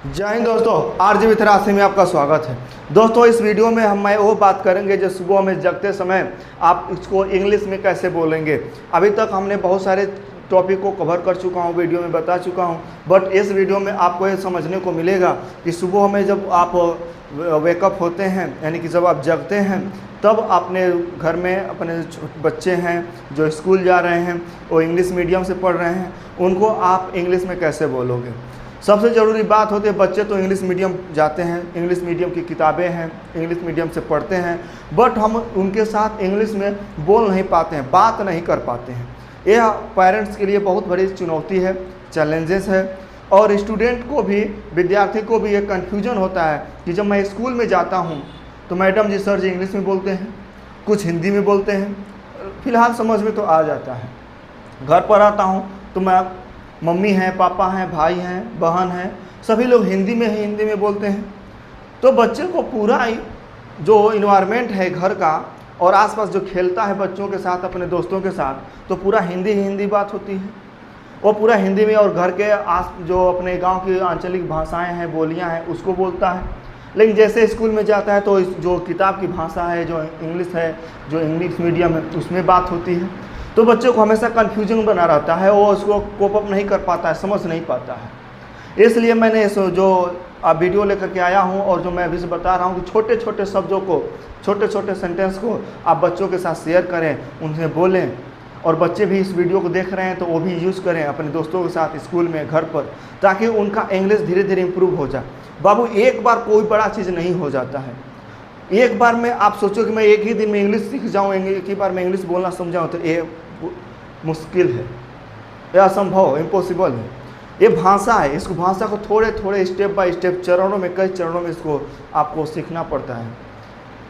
जय हिंद दोस्तों, आरजे मिथरासी में आपका स्वागत है। दोस्तों, इस वीडियो में हम वो बात करेंगे जो सुबह में जगते समय आप इसको इंग्लिश में कैसे बोलेंगे। अभी तक हमने बहुत सारे टॉपिक को कवर कर चुका हूँ, वीडियो में बता चुका हूँ, बट इस वीडियो में आपको ये समझने को मिलेगा कि सुबह में जब आप वेकअप होते हैं, यानी कि जब आप जगते हैं, तब अपने घर में अपने बच्चे हैं जो स्कूल जा रहे हैं, वो इंग्लिश मीडियम से पढ़ रहे हैं, उनको आप इंग्लिश में कैसे बोलोगे। सबसे ज़रूरी बात होती है, बच्चे तो इंग्लिश मीडियम जाते हैं, इंग्लिश मीडियम की किताबें हैं, इंग्लिश मीडियम से पढ़ते हैं, बट हम उनके साथ इंग्लिश में बोल नहीं पाते हैं, बात नहीं कर पाते हैं। यह पेरेंट्स के लिए बहुत बड़ी चुनौती है, चैलेंजेस है, और स्टूडेंट को भी, विद्यार्थी को भी ये कन्फ्यूजन होता है कि जब मैं स्कूल में जाता हूँ तो मैडम जी सर जी इंग्लिश में बोलते हैं, कुछ हिंदी में बोलते हैं, फिलहाल समझ में तो आ जाता है। घर पर आता हूँ तो मैं मम्मी हैं, पापा हैं, भाई हैं, बहन हैं, सभी लोग हिंदी में बोलते हैं। तो बच्चे को पूरा जो इन्वायरमेंट है घर का और आसपास जो खेलता है बच्चों के साथ, अपने दोस्तों के साथ, तो पूरा हिंदी बात होती है, वो पूरा हिंदी में, और घर के जो अपने गांव की आंचलिक भाषाएं हैं, बोलियां हैं, उसको बोलता है। लेकिन जैसे स्कूल में जाता है तो जो किताब की भाषा है, जो इंग्लिश है, जो इंग्लिश मीडियम है, उसमें बात होती है। तो बच्चे को हमेशा कन्फ्यूजन बना रहता है, वो उसको कोप अप नहीं कर पाता है, समझ नहीं पाता है। इसलिए मैंने जो वीडियो लेकर के आया हूँ और जो मैं अभी से बता रहा हूँ कि छोटे छोटे शब्दों को, छोटे छोटे सेंटेंस को आप बच्चों के साथ शेयर करें, उनसे बोलें, और बच्चे भी इस वीडियो को देख रहे हैं तो वो भी यूज़ करें अपने दोस्तों के साथ, स्कूल में, घर पर, ताकि उनका इंग्लिश धीरे धीरे इम्प्रूव हो जाए। बाबू, एक बार कोई बड़ा चीज़ नहीं हो जाता है। एक बार में आप सोचो कि मैं एक ही दिन में इंग्लिश सीख जाऊँ, एक ही बार में इंग्लिश बोलना समझाऊँ, तो ये मुश्किल है, यह असंभव, इम्पॉसिबल है। ये भाषा है, इसको भाषा को थोड़े थोड़े स्टेप बाय स्टेप, चरणों में, कई चरणों में इसको आपको सीखना पड़ता है।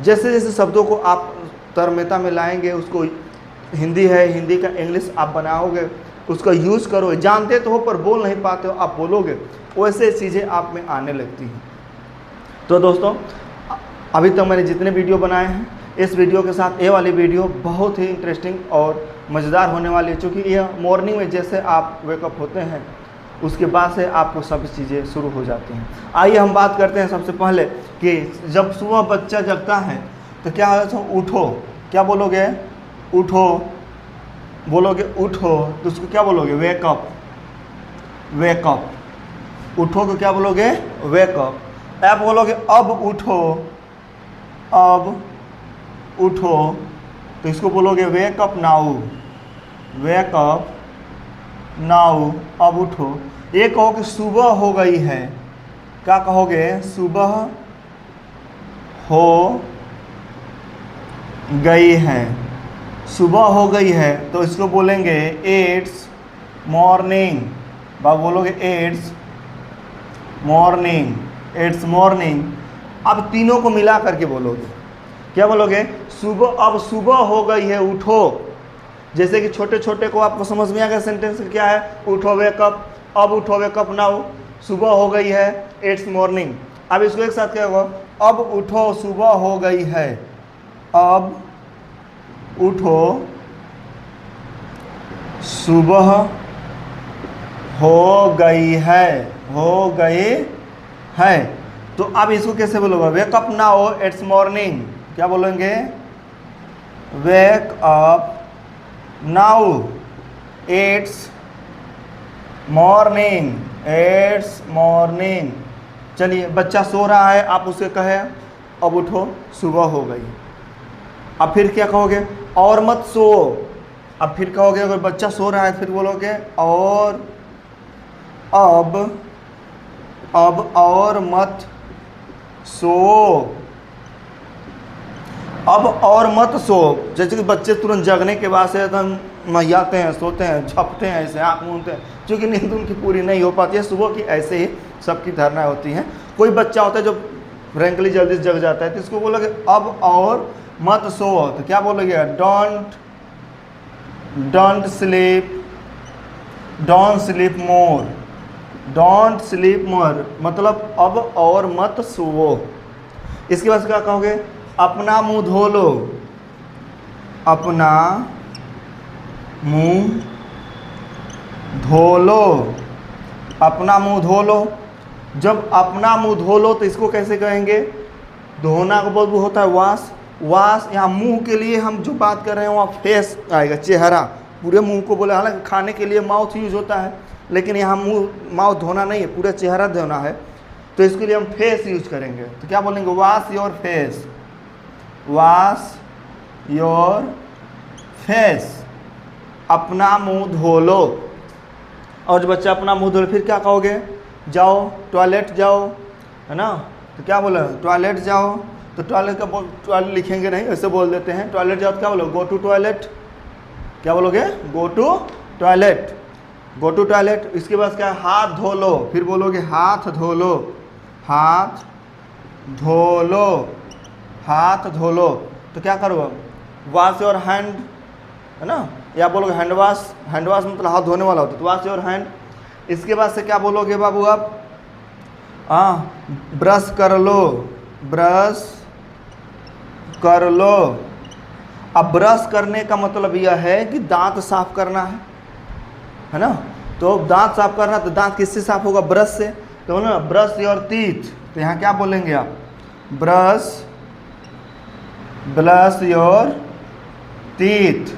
जैसे जैसे शब्दों को आप तरमेता में लाएंगे, उसको हिंदी है, हिंदी का इंग्लिश आप बनाओगे, उसका यूज़ करो, जानते तो हो पर बोल नहीं पाते हो, आप बोलोगे, वैसे चीज़ें आप में आने लगती हैं। तो दोस्तों, अभी तक मैंने जितने वीडियो बनाए हैं, इस वीडियो के साथ ये वाली वीडियो बहुत ही इंटरेस्टिंग और मज़ेदार होने वाली है, क्योंकि यह मॉर्निंग में जैसे आप वेकअप होते हैं उसके बाद से आपको सब चीज़ें शुरू हो जाती हैं। आइए हम बात करते हैं सबसे पहले कि जब सुबह बच्चा जगता है तो क्या है, उठो, क्या बोलोगे, उठो, बोलोगे उठो, तो उसको क्या बोलोगे, वेकअप, वेकअप। उठो को क्या बोलोगे, वेकअप। आप बोलोगे अब उठो, अब उठो, तो इसको बोलोगे वेकअप नाउ, वेकअप नाउ, अब उठो। ये कहो कि सुबह हो गई है, क्या कहोगे, सुबह हो गई है, सुबह हो गई है, तो इसको बोलेंगे इट्स मॉर्निंग। बाबू बोलोगे इट्स मॉर्निंग, इट्स मॉर्निंग। अब तीनों को मिला करके बोलोगे, क्या बोलोगे, सुबह, अब सुबह हो गई है, उठो। जैसे कि छोटे छोटे को आपको समझ में आ गया सेंटेंस क्या है, उठो वेकअप, अब उठो वेकअप नाउ, सुबह हो गई है, इट्स मॉर्निंग। अब इसको एक साथ क्या होगा, अब उठो सुबह हो गई है, अब उठो सुबह हो गई है, हो गई है। तो अब इसको कैसे बोलोगे, वेकअप नाउ इट्स मॉर्निंग, क्या बोलेंगे, wake up now it's morning, it's morning. चलिए, बच्चा सो रहा है, आप उसे कहे अब उठो सुबह हो गई। अब फिर क्या कहोगे, और मत सो। अब फिर कहोगे, अगर बच्चा सो रहा है फिर बोलोगे और, अब और मत सो, अब और मत सो। जैसे कि बच्चे तुरंत जगने के बाद से एकदम महियाते हैं, सोते हैं, झपटे हैं, ऐसे आँख मूंदते हैं, क्योंकि नींद उनकी पूरी नहीं हो पाती है सुबह की। ऐसे ही सबकी धारणा होती है। कोई बच्चा होता है जो फ्रेंकली जल्दी से जग जाता है, तो इसको बोलोगे अब और मत सो, तो क्या बोलोगे, don't sleep, don't sleep more, don't sleep मोर, मतलब अब और मत सोओ। इसके बाद क्या कहोगे, अपना मुंह धो लो, अपना मुंह धो लो, अपना मुंह धो लो। जब अपना मुंह धो लो तो इसको कैसे कहेंगे? धोना का बहुत होता है वॉश। वॉश, यहाँ मुंह के लिए हम जो बात कर रहे हैं वहाँ फेस आएगा, चेहरा, पूरे मुंह को बोले। हालांकि खाने के लिए माउथ यूज होता है, लेकिन यहाँ मुंह माउथ धोना नहीं है, पूरा चेहरा धोना है, तो इसके लिए हम फेस यूज करेंगे। तो क्या बोलेंगे? Wash your face, wash your face, अपना मुंह धो लो। और जब बच्चा अपना मुंह धो लो फिर क्या कहोगे? जाओ टॉयलेट जाओ, है ना? तो क्या बोला? टॉयलेट जाओ। तो टॉयलेट का टॉयलेट लिखेंगे नहीं, ऐसे बोल देते हैं। टॉयलेट जाओ तो क्या बोलोगे? Go to toilet. क्या बोलोगे? Go to toilet, go to toilet. इसके बाद क्या? हाथ धो लो, फिर बोलोगे हाथ धो लो, हाथ धो लो, हाथ धो लो। तो क्या करो? वॉश योर हैंड, है ना? या बोलोगे हैंड वॉश, हैंड वॉश मतलब हाथ धोने वाला होता है, तो वॉश योर हैंड। इसके बाद से क्या बोलोगे बाबू आप? ब्रश कर लो, ब्रश कर लो। अब ब्रश करने का मतलब यह है कि दांत साफ करना है ना? तो दांत साफ करना, तो दांत किससे साफ होगा? ब्रश से। तो ना ब्रश योर टीथ, तो यहाँ क्या बोलेंगे आप? Brush, brush your teeth,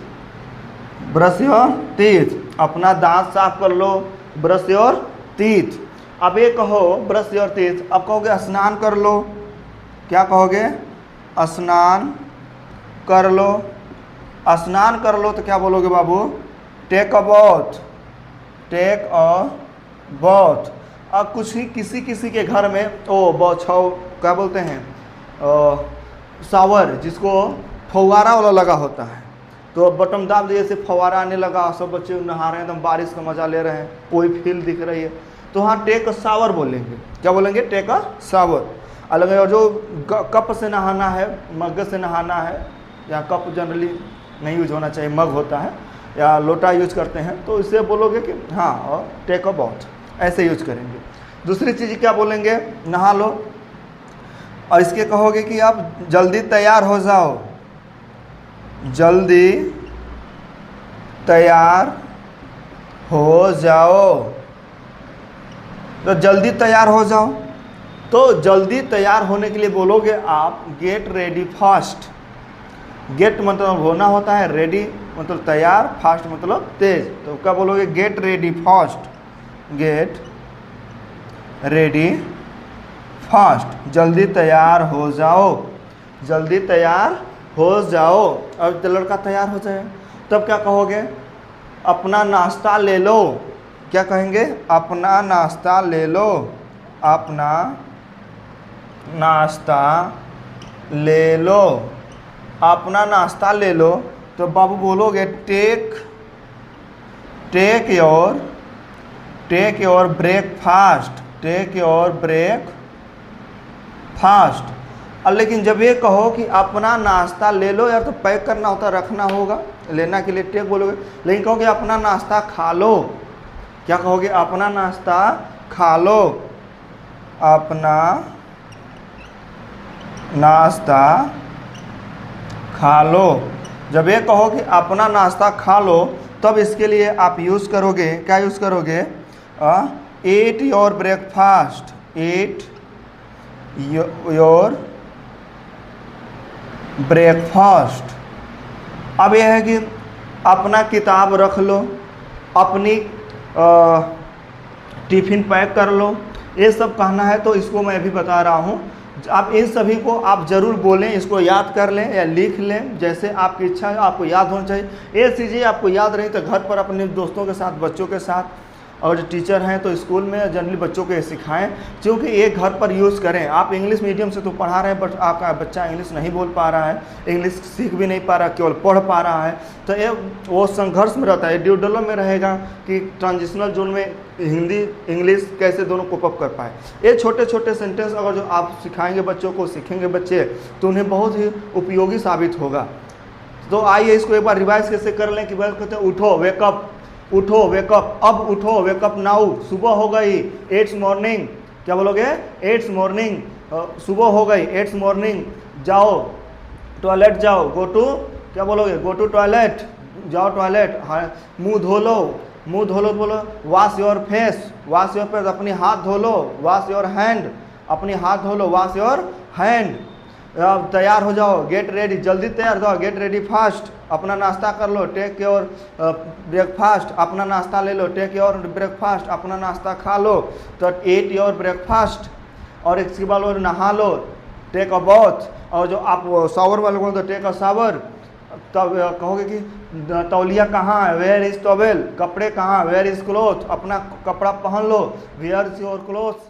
brush your teeth, अपना दांत साफ कर लो, ब्रश योर टीथ। अब ये कहो ब्रश योर टीथ, अब कहोगे स्नान कर लो। क्या कहोगे? स्नान कर लो। स्नान कर लो तो क्या बोलोगे बाबू? Take a bath, take a bath. अब कुछ ही किसी किसी के घर में क्या बोलते हैं, शावर, जिसको फव्वारा वाला लगा होता है, तो बटन दाब दिए से फव्वारा आने लगा, सब बच्चे नहा रहे हैं, एकदम बारिश का मजा ले रहे हैं, कोई फील दिख रही है, तो हाँ टेक अ शावर बोलेंगे। क्या बोलेंगे? Take a shower. अलग है। और जो कप से नहाना है, मग से नहाना है, या कप जनरली नहीं यूज होना चाहिए, मग होता है, या लोटा यूज करते हैं, तो इससे बोलोगे कि हाँ, और टेक अ बाथ, ऐसे यूज करेंगे। दूसरी चीज़ क्या बोलेंगे? नहा लो। और इसके कहोगे कि आप जल्दी तैयार हो जाओ, जल्दी तैयार हो जाओ। तो जल्दी तैयार हो जाओ, तो जल्दी तैयार होने के लिए बोलोगे आप गेट रेडी फास्ट। गेट मतलब होना होता है, रेडी मतलब तैयार, फास्ट मतलब तेज। तो क्या बोलोगे? Get ready fast, get ready fast, जल्दी तैयार हो जाओ, जल्दी तैयार हो जाओ। अब लड़का तैयार हो जाए तब क्या कहोगे? अपना नाश्ता ले लो। क्या कहेंगे? अपना नाश्ता ले लो, अपना नाश्ता ले लो, अपना नाश्ता ले लो। तो बाबू बोलोगे take your breakfast, take your breakfast. और लेकिन जब ये कहो कि अपना नाश्ता ले लो, यार तो पैक करना होता है, रखना होगा, लेना के लिए टेक बोलोगे। लेकिन कहोगे अपना नाश्ता खा लो। क्या कहोगे? अपना नाश्ता खा लो, अपना नाश्ता खा लो। जब ये कहो कि अपना नाश्ता खा लो, तब इसके लिए आप यूज़ करोगे, क्या यूज़ करोगे? Eat your breakfast, eat your breakfast. अब यह है कि अपना किताब रख लो, अपनी टिफ़िन पैक कर लो, ये सब कहना है। तो इसको मैं अभी बता रहा हूँ, आप इन सभी को आप ज़रूर बोलें, इसको याद कर लें या लिख लें, जैसे आपकी इच्छा है, आपको याद होना चाहिए। ये चीज़ें आपको याद रही तो घर पर अपने दोस्तों के साथ, बच्चों के साथ, और जो टीचर हैं तो स्कूल में जनरली बच्चों को ये सिखाएं, क्योंकि ये घर पर यूज़ करें। आप इंग्लिश मीडियम से तो पढ़ा रहे हैं, बट आपका बच्चा इंग्लिश नहीं बोल पा रहा है, इंग्लिश सीख भी नहीं पा रहा, केवल पढ़ पा रहा है, तो ये वो संघर्ष में रहता है, ड्यूडलो में रहेगा कि ट्रांजिशनल जोन में हिंदी इंग्लिश कैसे दोनों कोप अप कर पाए। ये छोटे छोटे सेंटेंस अगर जो आप सिखाएंगे बच्चों को, सीखेंगे बच्चे, तो उन्हें बहुत ही उपयोगी साबित होगा। तो आइए इसको एक बार रिवाइज कैसे कर लें कि वह कहते हैं उठो, वेकअप, उठो वेकअप, अब उठो वेकअप नाउ, सुबह हो गई, इट्स मॉर्निंग। क्या बोलोगे? इट्स मॉर्निंग, सुबह हो गई, इट्स मॉर्निंग। जाओ टॉयलेट जाओ, गो टू, क्या बोलोगे? गो टू टॉयलेट, जाओ टॉयलेट। हाँ, मुंह धो लो, मुंह धो लो, बोलो wash your face, wash your face, अपनी हाथ धो लो, वॉश योर हैंड, अपनी हाथ धो लो, वॉश योर हैंड। तैयार हो जाओ, गेट रेडी, जल्दी तैयार हो जाओ, गेट रेडी फास्ट, अपना नाश्ता कर लो, टेक योर ब्रेकफास्ट, अपना नाश्ता ले लो, टेक योर ब्रेकफास्ट, अपना नाश्ता खा लो, तो ईट योर ब्रेकफास्ट। और इसके बाद और नहा लो, टेक अ बॉथ। और जो आप शावर वाले को तो टेक अ शावर। तब कहोगे कि तौलिया कहाँ है, वेयर इज टॉवेल, कपड़े कहाँ, वेयर इज क्लोथ, अपना कपड़ा पहन लो, वेयर इज योर क्लोथ।